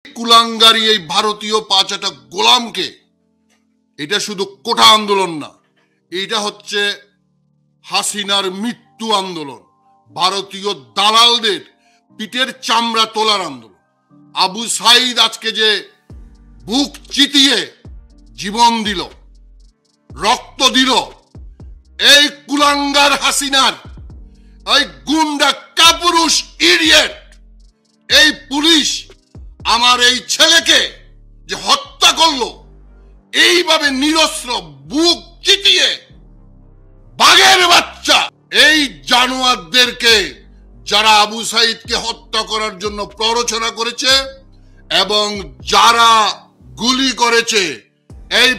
কুলাঙ্গারি এই ভারতীয় পাঁচাটা গোলামকে, এটা শুধু কোটা আন্দোলন না, এটা হচ্ছে হাসিনার মৃত্যু আন্দোলন, ভারতীয় দালালদের পিঠের চামড়া তোলার আন্দোলন। আবু সাইদ আজকে যে বুক চিতিয়ে জীবন দিল, রক্ত দিল, এই কুলাঙ্গার হাসিনার, এই গুন্ডা কাপুরুষ ইডিয়েট, এই পুলিশ আমার এই ছেলেকে যে হত্যা করলো, এইভাবে নিরস্ত্র বুক চিতিয়ে বাঘের বাচ্চা, এই জানোয়ারদেরকে যারা আবু সাইদকে হত্যা করার জন্য প্ররোচনা করেছে এবং যারা গুলি করেছে, এই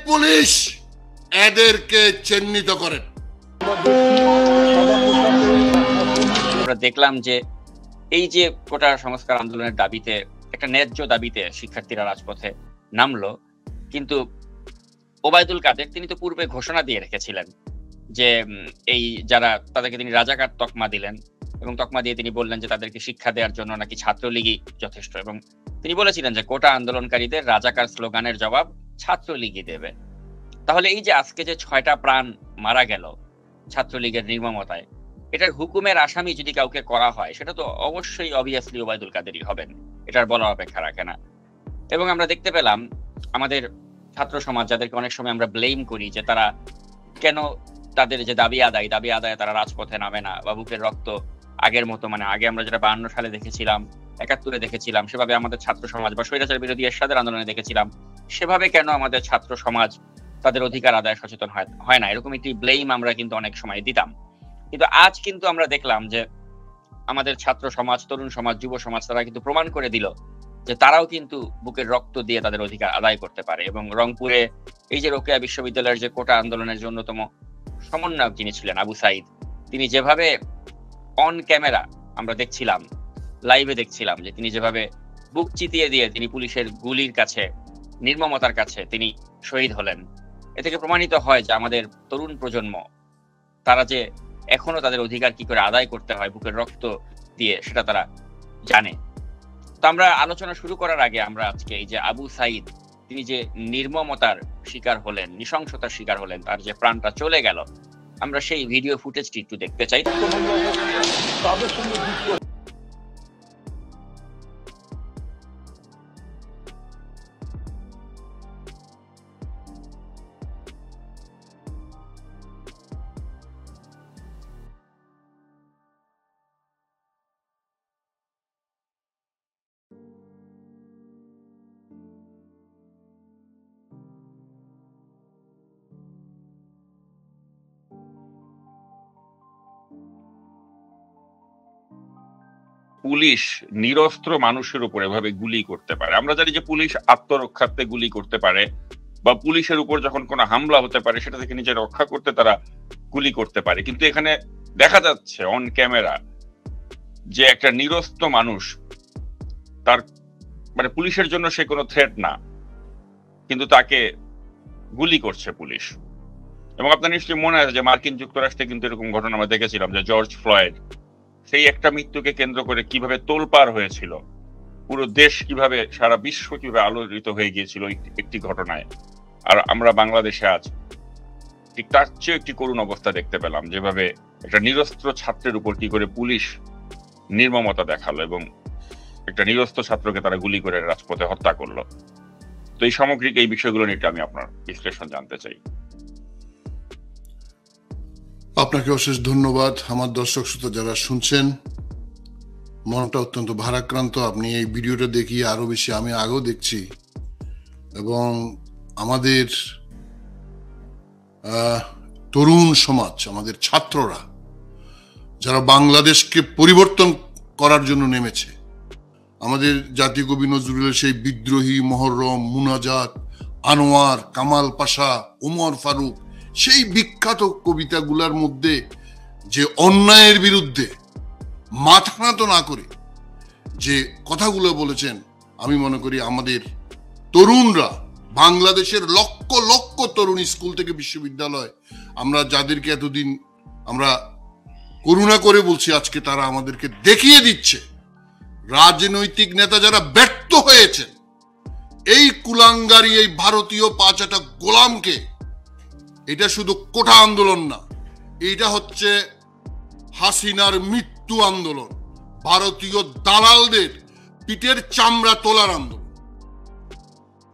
পুলিশ এদেরকে চিহ্নিত করেন। আমরা দেখলাম যে এই যে কোটা সংস্কার আন্দোলনের দাবিতে, একটা ন্যায্য দাবিতে শিক্ষার্থীরা রাজপথে নামলো, কিন্তু ওবায়দুল কাদের তিনি তো পূর্বে ঘোষণা দিয়ে রেখেছিলেন যে এই যারা তাদেরকে তিনি রাজাকার তকমা দিলেন এবং তকমা দিয়ে তিনি বললেন যে তাদেরকে শিক্ষা দেওয়ার জন্য নাকি ছাত্রলীগই যথেষ্ট, এবং তিনি বলেছিলেন যে কোটা আন্দোলনকারীদের রাজাকার স্লোগানের জবাব ছাত্রলীগই দেবে। তাহলে এই যে আজকে যে 6টা প্রাণ মারা গেল ছাত্রলীগের নির্মমতায়, এটার হুকুমের আসামি যদি কাউকে করা হয় সেটা তো অবশ্যই অবভিয়াসলি ওবায়দুল কাদেরই হবেন, এটার বলার অপেক্ষা রাখে না। এবং আমরা দেখতে পেলাম আমাদের ছাত্র সমাজ, যাদেরকে অনেক সময় আমরা ব্লেম করি যে তারা কেন তাদের যে দাবি আদায় তারা রাজপথে নামে না, বা বুকের রক্ত আগের মতো, মানে আগে আমরা যেটা 52 সালে দেখেছিলাম, 71-এ দেখেছিলাম, সেভাবে আমাদের ছাত্র সমাজ, বা স্বৈরাচার বিরোধী এরশাদের আন্দোলনে দেখেছিলাম, সেভাবে কেন আমাদের ছাত্র সমাজ তাদের অধিকার আদায় সচেতন হয় না, এরকম একটি ব্লেম আমরা কিন্তু অনেক সময় দিতাম। কিন্তু আজ কিন্তু আমরা দেখলাম যে আমাদের ছাত্র সমাজ, তরুণ সমাজ, যুব সমাজ তারা কিন্তু প্রমাণ করে দিল যে তারাও কিন্তু বুকের রক্ত দিয়ে তাদের অধিকার আদায় করতে পারে। এবং রংপুরে এই যে রোকেয়া বিশ্ববিদ্যালয়ের যে কোটা আন্দোলনের যে অন্যতম সমন্বয়ক যিনি ছিলেন আবু সাইদ, তিনি যেভাবে অন ক্যামেরা আমরা দেখছিলাম, লাইভে দেখছিলাম যে তিনি যেভাবে বুক চিতিয়ে দিয়ে তিনি পুলিশের গুলির কাছে, নির্মমতার কাছে তিনি শহীদ হলেন, এ থেকে প্রমাণিত হয় যে আমাদের তরুণ প্রজন্ম তারা যে এখনো তাদের অধিকার কি করে আদায় করতে হয় বুকের রক্ত দিয়ে, সেটা তারা জানে। তো আমরা আলোচনা শুরু করার আগে আমরা আজকে এই যে আবু সাইদ তিনি যে নির্মমতার শিকার হলেন, নৃশংসতার শিকার হলেন, তার যে প্রাণটা চলে গেল, আমরা সেই ভিডিও ফুটেজটি একটু দেখতে চাই। পুলিশ নিরস্ত্র মানুষের উপর এভাবে গুলি করতে পারে? আমরা জানি যে পুলিশ আত্মরক্ষার্থে গুলি করতে পারে, বা পুলিশের উপর যখন কোনো হামলা হতে পারে সেটা থেকে নিজে রক্ষা করতে তারা গুলি করতে পারে, কিন্তু এখানে দেখা যাচ্ছে অন ক্যামেরা যে একটা নিরস্ত্র মানুষ, তার মানে পুলিশের জন্য সে কোনো থ্রেট না, কিন্তু তাকে গুলি করছে পুলিশ। এবং আপনার নিশ্চয়ই মনে আছে যে মার্কিন যুক্তরাষ্ট্রে কিন্তু এরকম ঘটনা আমরা দেখেছিলাম যে জর্জ ফ্লয়েড, সেই একটা মৃত্যুকে কেন্দ্র করে কিভাবে তোলপাড় হয়েছিল পুরো দেশ, কিভাবে সারা বিশ্ব কিভাবে আলোড়িত হয়ে গিয়েছিল একটি ঘটনায়। আর আমরা বাংলাদেশে আজ ঠিক তার চেয়ে একটি করুণ অবস্থা দেখতে পেলাম, যেভাবে একটা নিরস্ত্র ছাত্রের উপর কি করে পুলিশ নির্মমতা দেখালো এবং একটা নিরস্ত্র ছাত্রকে তারা গুলি করে রাজপথে হত্যা করলো। তো এই সামগ্রিক এই বিষয়গুলো নিয়ে আমি আপনার বিশ্লেষণ জানতে চাই। আপনাকে অশেষ ধন্যবাদ। আমার দর্শক শ্রোতা যারা শুনছেন, মনটা অত্যন্ত ভারাক্রান্ত। আপনি এই ভিডিওটা দেখিয়ে আরো বেশি, আমি আগেও দেখছি, এবং আমাদের তরুণ সমাজ, আমাদের ছাত্ররা যারা বাংলাদেশকে পরিবর্তন করার জন্য নেমেছে, আমাদের জাতীয় কবি নজরুলের সেই বিদ্রোহী, মহরম, মুনাজাত, আনোয়ার, কামাল পাশা, ওমর ফারুক, সেই বিখ্যাত কবিতাগুলার মধ্যে যে অন্যায়ের বিরুদ্ধে মাথা নত না করে যে কথাগুলো বলেছেন, আমি মনে করি আমাদের তরুণরা, বাংলাদেশের লক্ষ লক্ষ তরুণ স্কুল থেকে বিশ্ববিদ্যালয়, আমরা যাদেরকে এতদিন আমরা করুণা করে বলছি, আজকে তারা আমাদেরকে দেখিয়ে দিচ্ছে রাজনৈতিক নেতা যারা ব্যর্থ হয়েছেন এই কুলাঙ্গারি এই ভারতীয় পাঁচাটা গোলামকে, এটা শুধু কোঠা আন্দোলন না, এটা হচ্ছে হাসিনার মৃত্যু আন্দোলন, ভারতীয় দালালদের পিঠের চামড়া তোলার আন্দোলন।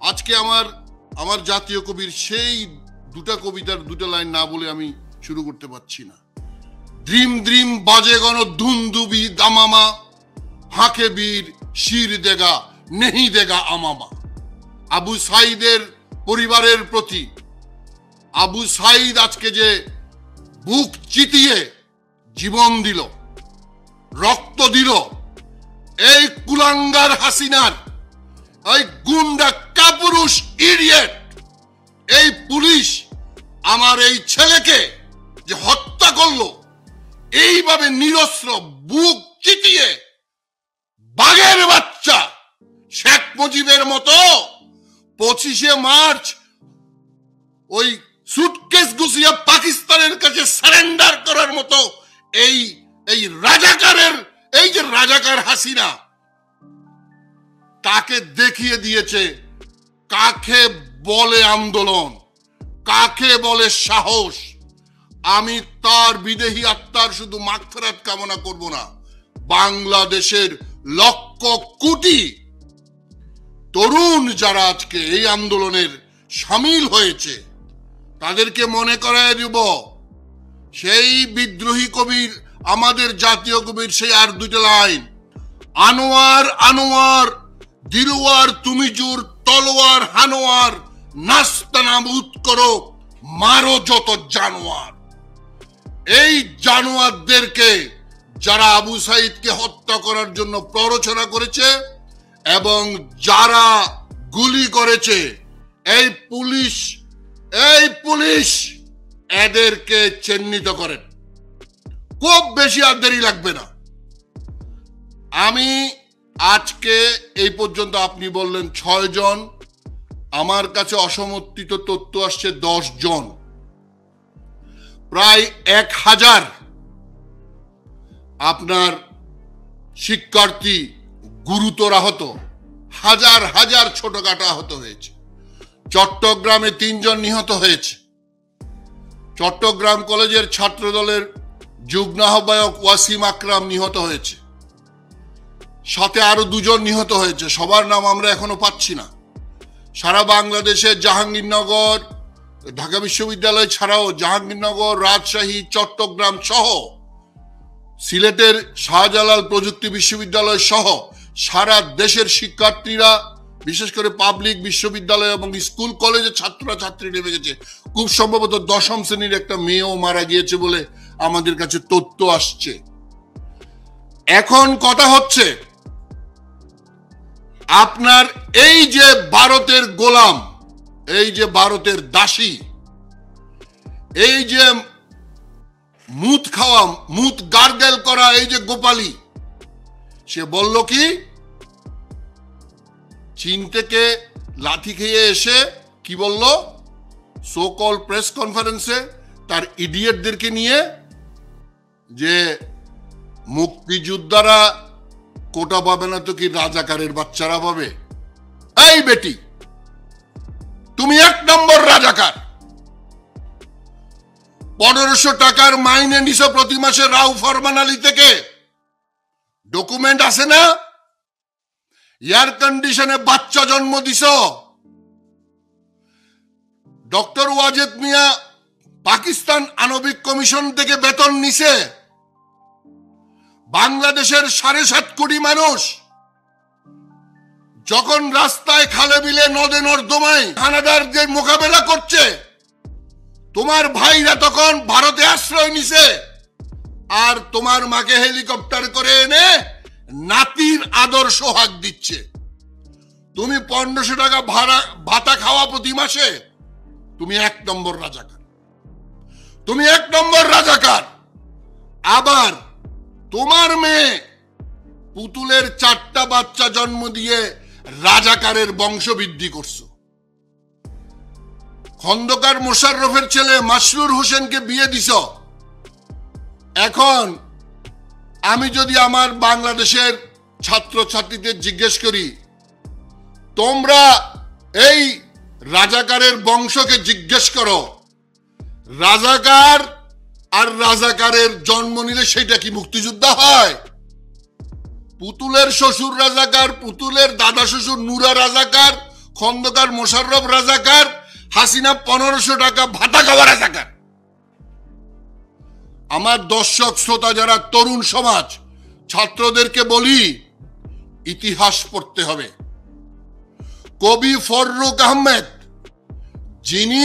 আজকে আমার জাতীয় কবির সেই দুটা কবিতার দুটা লাইন না বলে আমি শুরু করতে পারছি না। দ্রিম দ্রিম বাজে গণ ধুন্দুবি দামামা, হাঁকে বীর শির দেগা নেহি দেগা আমামা। আবু সাইদের পরিবারের প্রতি, আবু সাইদ আজকে যে বুক চিতিয়ে জীবন দিল, রক্ত দিল, এই কুলাঙ্গার হাসিনার, এই গুন্ডা কাপুরুষ ইডিয়েট, এই পুলিশ আমার এই ছেলেকে যে হত্যা করলো এইভাবে নিরস্ত্র বুক চিতিয়ে, বাঘের বাচ্চা শেখ মুজিবের মতো 25শে মার্চ ওই সুটকেস গুছিয়ে পাকিস্তানের কাছে সারেন্ডার করার মতো এই রাজাকারের, এই যে রাজাকার হাসিনা, তাকে দেখিয়ে দিয়েছে কাকে বলে আন্দোলন, কাকে বলে সাহস। আমি তার বিদেহী আত্মার শুধু মাগফিরাত কামনা করব না, বাংলাদেশের লক্ষ কোটি তরুণ যারা আজকে এই আন্দোলনের সামিল হয়েছে তাদেরকে মনে করায় দিব সেই বিদ্রোহী কবির, আমাদের জাতীয় কবির সেই আর দুইটা লাইন, আনোয়ার আনোয়ার দিলওয়ার তুমি জোর তলোয়ার হানোয়ার, নাস্তা নাবুদ করো মারো যত জানোয়ার। এই জানোয়ারদেরকে যারা আবু সাইদকে হত্যা করার জন্য প্ররোচনা করেছে এবং যারা গুলি করেছে, এই পুলিশ এদেরকে চিহ্নিত করেন। খুব বেশি আর দেরি লাগবে না। আমি আজকে এই পর্যন্ত, আপনি বললেন 6 জন, আমার কাছে অসমর্থিত তথ্য আসছে 10 জন, প্রায় 1000 আপনার শিক্ষার্থী গুরুতর আহত, হাজার হাজার ছোটখাটো আহত হয়েছে। চট্টগ্রামে 3 জন নিহত হয়েছে। চট্টগ্রাম কলেজের ছাত্র দলের যুগ্ম আহ্বায়ক ওয়াসিম আকরাম নিহত হয়েছে, সাথে আরো 2 জন নিহত হয়েছে, সবার নাম আমরা এখনো পাচ্ছি না। সারা বাংলাদেশে জাহাঙ্গীরনগর, ঢাকা বিশ্ববিদ্যালয় ছাড়াও জাহাঙ্গীরনগর, রাজশাহী, চট্টগ্রাম সহ সিলেটের শাহজালাল প্রযুক্তি বিশ্ববিদ্যালয় সহ সারা দেশের শিক্ষার্থীরা, বিশেষ করে পাবলিক বিশ্ববিদ্যালয় এবং স্কুল কলেজের ছাত্ররা ছাত্রী নেমে গেছে। খুব সম্ভবত 10ম শ্রেণীর একটা মেয়েও মারা গিয়েছে বলে আমাদের কাছে তথ্য আসছে। এখন কথা হচ্ছে, আপনার এই যে ভারতের গোলাম, এই যে ভারতের দাসী, এই যে মুত খাওয়া, মুত গার্গেল করা এই যে গোপালী, সে বলল কি, চীন থেকে লাথি খেয়ে এসে কি বলল সো-কল প্রেস কনফারেন্সে তার ইডিয়েটদেরকে নিয়ে, যে মুক্তিযোদ্ধারা কোটা পাবে না তো কি রাজাকারের বাচ্চারা পাবে? এই বেটি, তুমি 1 নম্বর রাজাকার। 1500 টাকার মাইনে নিছ প্রতি মাসে রাউ ফরমান আলী থেকে, ডকুমেন্ট আছে না? এয়ার কন্ডিশনে বাচ্চা জন্ম দিছ। ডক্টর ওয়াজেদ মিয়া পাকিস্তান আণবিক কমিশন থেকে বেতন নিছে। বাংলাদেশের 7.5 কোটি মানুষ যখন রাস্তায়, খালে বিলে, নদে নর্দমায় হানাদারদের মোকাবেলা করছে, তোমার ভাইরা তখন ভারতে আশ্রয় নিছে, আর তোমার মাকে হেলিকপ্টার করে এনে নাতির আদর সোহাগ দিচ্ছে। তুমি 1500 টাকা ভাতা খাওয়া প্রতি মাসে, তুমি 1 নম্বর রাজাকার, তুমি 1 নম্বর রাজাকার। আবার তোমার মেয়ে পুতুলের 4টা বাচ্চা জন্ম দিয়ে রাজাকারের বংশবৃদ্ধি করছো। খন্দকার মোশাররফের ছেলে মাসরুর হোসেনকে বিয়ে দিছ। এখন আমি যদি আমার বাংলাদেশের ছাত্রছাত্রীদের জিজ্ঞেস করি, তোমরা এই রাজাকারের বংশকে জিজ্ঞেস করো, রাজাকার আর রাজাকারের জন্ম নিলে সেটা কি মুক্তিযোদ্ধা হয়? পুতুলের শ্বশুর রাজাকার, পুতুলের দাদা শ্বশুর নুরা রাজাকার, খন্দকার মোশাররফ রাজাকার, হাসিনা 1500 টাকা ভাতা খাওয়া রাজাকার। আমার দর্শক শ্রোতা যারা তরুণ সমাজ, ছাত্রদেরকে বলি, ইতিহাস পড়তে হবে। কবি ফররুক আহমেদ, যিনি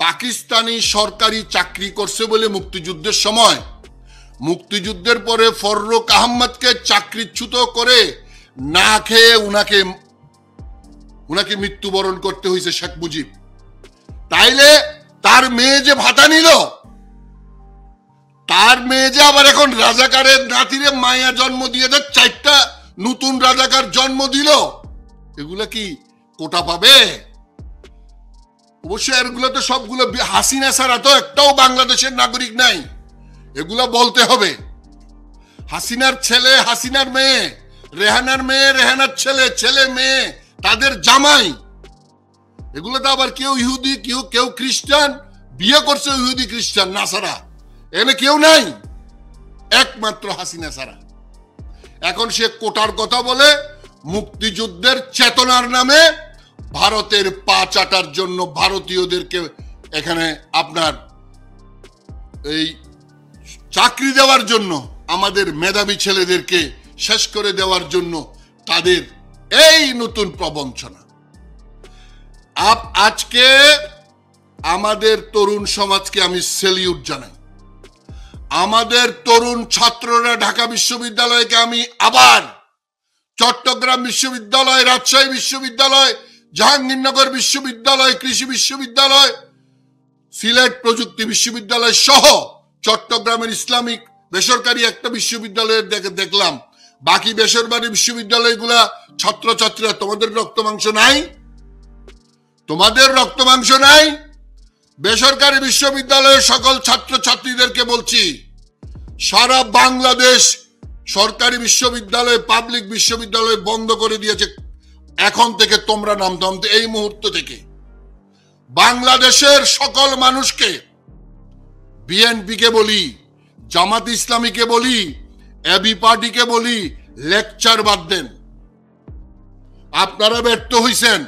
পাকিস্তানি সরকারি চাকরি করছে বলে মুক্তিযুদ্ধের সময়, মুক্তিযুদ্ধের পরে ফররুক আহমদকে চাকরিচ্যুত করে না খেয়ে উনাকে মৃত্যুবরণ করতে হয়েছে শেখ মুজিব। তাইলে তার মেয়ে যে ভাতা নিল, তার মেয়ে যে আবার এখন রাজাকারের নাতিরে মায়া জন্ম দিয়ে 4টা নতুন রাজাকার জন্ম দিল, এগুলা কি কোটা পাবে? অবশ্যই এগুলো তো সবগুলো হাসিনা ছাড়া তো একটাও বাংলাদেশের নাগরিক নাই, এগুলা বলতে হবে। হাসিনার ছেলে, হাসিনার মেয়ে, রেহানার মেয়ে, রেহানার ছেলে, ছেলে মেয়ে, তাদের জামাই, এগুলো তো আবার কেউ ইহুদি, কেউ খ্রিস্টান, বিয়ে করছে ইহুদি খ্রিস্টান না ছাড়া এনে কেউ নাই, একমাত্র হাসিনা ছাড়া। এখন সে কোটার কথা বলে মুক্তিযুদ্ধের চেতনার নামে ভারতের পা চাটার জন্য, ভারতীয়দেরকে এখানে আপনার এই চাকরি দেওয়ার জন্য, আমাদের মেধাবী ছেলেদেরকে শেষ করে দেওয়ার জন্য তাদের এই নতুন প্রবঞ্চনা। আজকে আমাদের তরুণ সমাজকে আমি সেলিউট জানাই। আমাদের তরুণ ছাত্ররা ঢাকা বিশ্ববিদ্যালয়কে আমি আবার, চট্টগ্রাম বিশ্ববিদ্যালয়, রাজশাহী বিশ্ববিদ্যালয়, জাহাঙ্গীরনগর বিশ্ববিদ্যালয়, কৃষি বিশ্ববিদ্যালয়, সিলেট প্রযুক্তি বিশ্ববিদ্যালয় সহ চট্টগ্রামের ইসলামিক বেসরকারি একটা বিশ্ববিদ্যালয়ের দেখলাম, বাকি বেসরকারি বিশ্ববিদ্যালয়গুলা ছাত্রছাত্রীরা, তোমাদের রক্ত মাংস নাই? তোমাদের রক্ত মাংস নাই? বেসরকারি বিশ্ববিদ্যালয়ের সকল ছাত্রছাত্রীদেরকে বলছি, সারা বাংলাদেশ সরকারি বিশ্ববিদ্যালয়, পাবলিক বিশ্ববিদ্যালয় বন্ধ করে দিয়েছে। এখন থেকে তোমরা নামতে এই মুহূর্ত থেকে বাংলাদেশের সকল মানুষকে, বিএনপিকে বলি, জামাত ইসলামীকে বলি, এবি পার্টিকে বলি, লেকচার বাদ দেন। আপনারা ব্যর্থ হইছেন।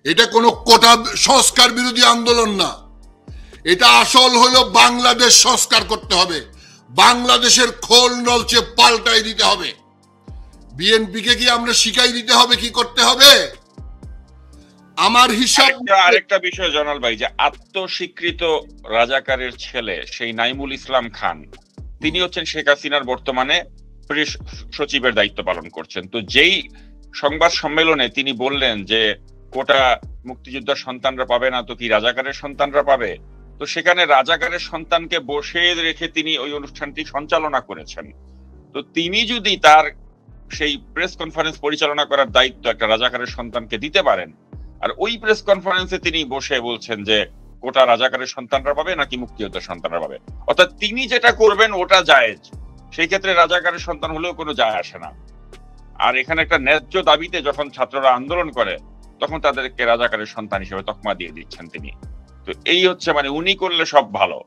এটা কোনো কোটা সংস্কার বিরোধী আন্দোলন না, এটা আসল হলো বাংলাদেশ সংস্কার করতে হবে, বাংলাদেশের খোল নলচে পাল্টাই দিতে হবে। বিএনপিকে কি আমরা শিখাই দিতে হবে কি করতে হবে? আমার হিসাব আরেকটা বিষয় জনাল ভাই, যে আত্মস্বীকৃত রাজাকারের ছেলে সেই নাইমুল ইসলাম খান, তিনি হচ্ছেন শেখ হাসিনার বর্তমানে প্রেস সচিবের দায়িত্ব পালন করছেন। তো যেই সংবাদ সম্মেলনে তিনি বললেন যে কোটা মুক্তিযোদ্ধার সন্তানরা পাবে না, তো কি রাজাকারের সন্তানরা পাবে, তো সেখানে রাজাকারের সন্তানকে বসে রেখে তিনি ওই অনুষ্ঠানটি সঞ্চালনা করেছেন। তো তিনি যদি তার সেই প্রেস কনফারেন্স পরিচালনা করার দায়িত্ব একটা রাজাকারের সন্তানকে দিতে পারেন, আর ওই প্রেস কনফারেন্সে তিনি বসে বলছেন যে কোটা রাজাকারের সন্তানরা পাবে নাকি মুক্তিযোদ্ধার সন্তানরা পাবে, অর্থাৎ তিনি যেটা করবেন ওটা জায়েজ, সেই ক্ষেত্রে রাজাকারের সন্তান হলেও কোনো যায় আসে না। আর এখানে একটা ন্যায্য দাবিতে যখন ছাত্ররা আন্দোলন করে, তখন তাদেরকে রাজাকারের সন্তান হিসেবে তকমা দিয়ে দিচ্ছেন তিনি। তো এই হচ্ছে, মানে উনি করলে সব ভালো,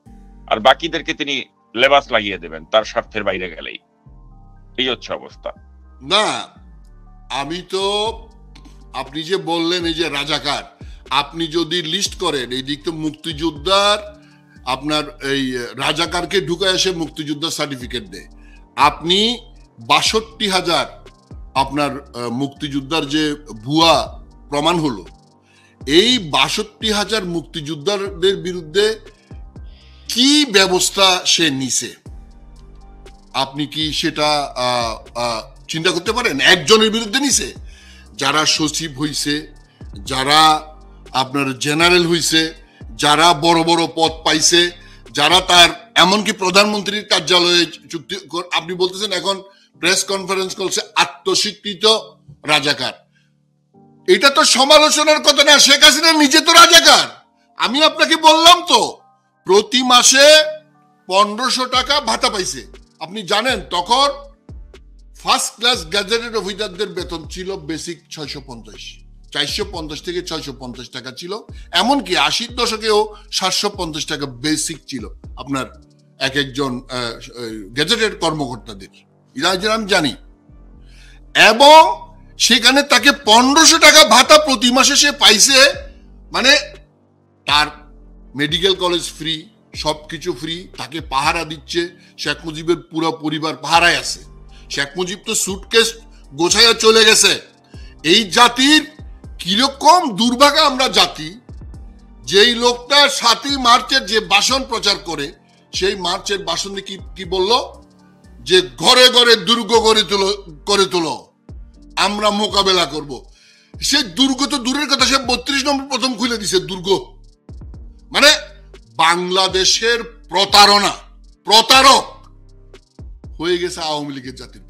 আর বাকিদেরকে তিনি লেবাস লাগিয়ে দেবেন তার স্বার্থের বাইরে গেলেই। এই হচ্ছে অবস্থা। না, আমি তো, আপনি যে বললেন এই যে রাজাকার, আপনি যদি লিস্ট করেন, এই দিক তো মুক্তিযোদ্ধার আপনার এই রাজাকারকে ঢুকায় এসে মুক্তিযোদ্ধার সার্টিফিকেট দেয়। আপনি ৬২,০০০ আপনার মুক্তিযোদ্ধার যে ভুয়া প্রমাণ হলো, এই ৬২,০০০ মুক্তিযোদ্ধাদের বিরুদ্ধে কি ব্যবস্থা সে নিছে, আপনি কি সেটা চিন্তা করতে পারেন? একজনের বিরুদ্ধে নিছে? যারা সচিব হইছে, যারা আপনার জেনারেল হইছে, যারা বড় বড় পদ পাইছে, যারা তার এমনকি প্রধানমন্ত্রীর কার্যালয়ে চুক্তি, আপনি বলতেছেন এখন প্রেস কনফারেন্স করছে আত্মস্বীকৃত রাজাকার। এটা তো সমালোচনার কথা না, শেখ হাসিনা নিজে তো রাজাকার। আমি আপনাকে বললাম তো, প্রতি মাসে 1500 টাকা ভাতা পাইছে। আপনি জানেন তখন ফার্স্ট ক্লাস গ্যাজেটেড অফিসারদের বেতন ছিল বেসিক 650, 450 থেকে 650 টাকা ছিল। এমনকি 80-র দশকেও 750 টাকা বেসিক ছিল আপনার এক একজন গ্যাজেটেড কর্মকর্তাদের, এটা আমি জানি। এবং সেখানে তাকে 1500 টাকা ভাতা প্রতি মাসে সে পাইছে, মানে তার মেডিকেল কলেজ ফ্রি, সবকিছু ফ্রি, তাকে পাহারা দিচ্ছে। শেখ মুজিবের পুরো পরিবার পাহারায় আছে। শেখ মুজিব তো সুটকেস গোছাইয়া চলে গেছে। এই জাতির কিরকম দুর্ভাগা আমরা জাতি, যেই লোকটা 7ই মার্চের যে ভাষণ প্রচার করে, সেই মার্চের ভাষণে কি বলল যে ঘরে ঘরে দুর্গ করে তোলো, আমরা মোকাবেলা করব। সে দুর্গ তো দূরের কথা, সে 32 নম্বর প্রথম খুলে দিছে দুর্গ। মানে বাংলাদেশের প্রতারক হয়ে গেছে আওয়ামী লীগের জাতির পিতা।